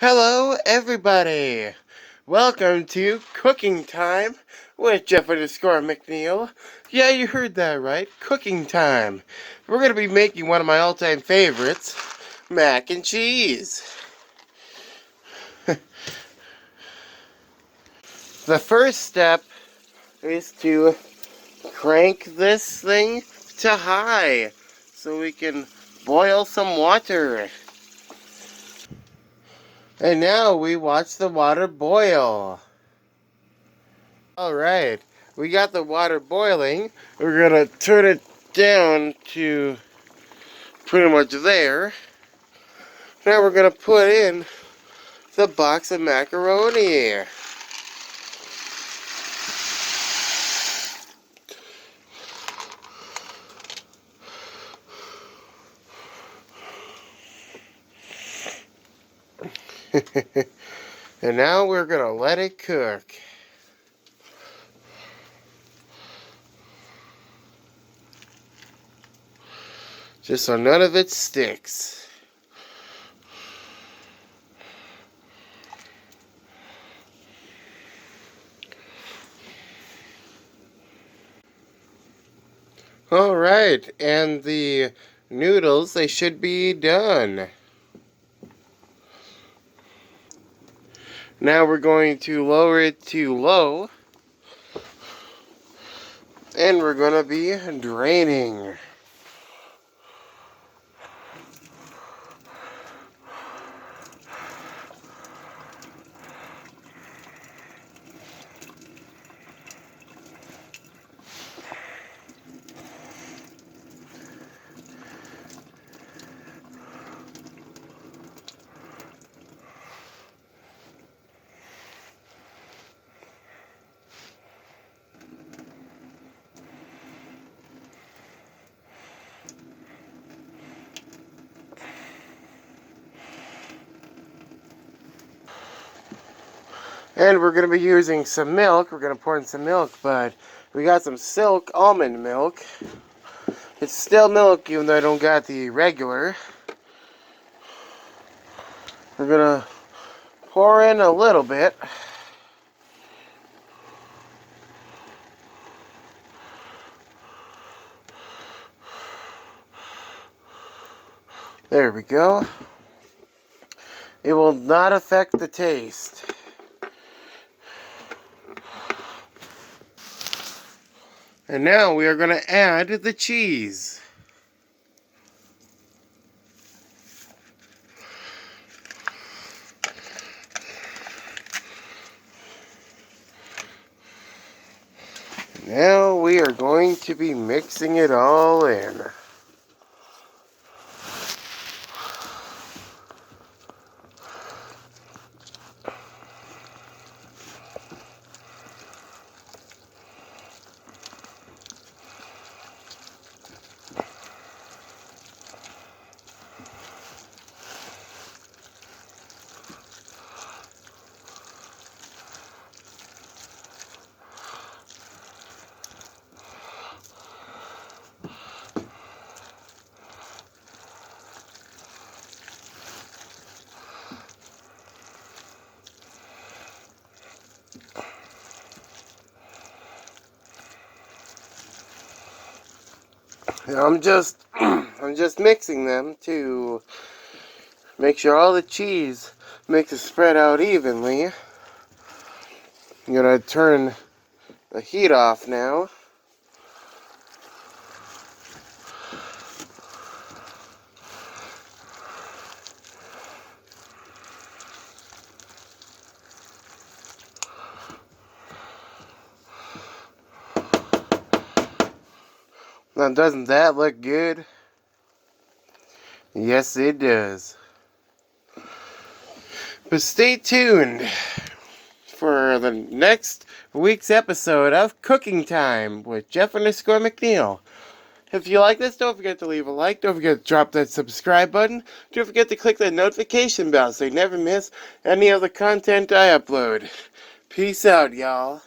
Hello, everybody! Welcome to Cooking Time with Jeff_McNeil. Yeah, you heard that right. Cooking Time. We're going to be making one of my all-time favorites, mac and cheese. The first step is to crank this thing to high so we can boil some water. And now we watch the water boil. Alright, we got the water boiling. We're gonna turn it down to pretty much there. Now we're gonna put in the box of macaroni. And now we're gonna let it cook. Just so none of it sticks. Alright, and the noodles, they should be done. Now we're going to lower it to low. And we're going to be draining. And we're going to be using some milk. We're going to pour in some milk, but we got some Silk almond milk. It's still milk, even though I don't got the regular. We're going to pour in a little bit. There we go. It will not affect the taste. And now we are going to add the cheese. Now we are going to be mixing it all in. I'm just mixing them to make sure all the cheese makes it spread out evenly. I'm gonna turn the heat off now. Now, doesn't that look good? Yes, it does. But stay tuned for the next week's episode of Cooking Time with Jeff_McNeil. If you like this, don't forget to leave a like. Don't forget to drop that subscribe button. Don't forget to click that notification bell so you never miss any of the content I upload. Peace out, y'all.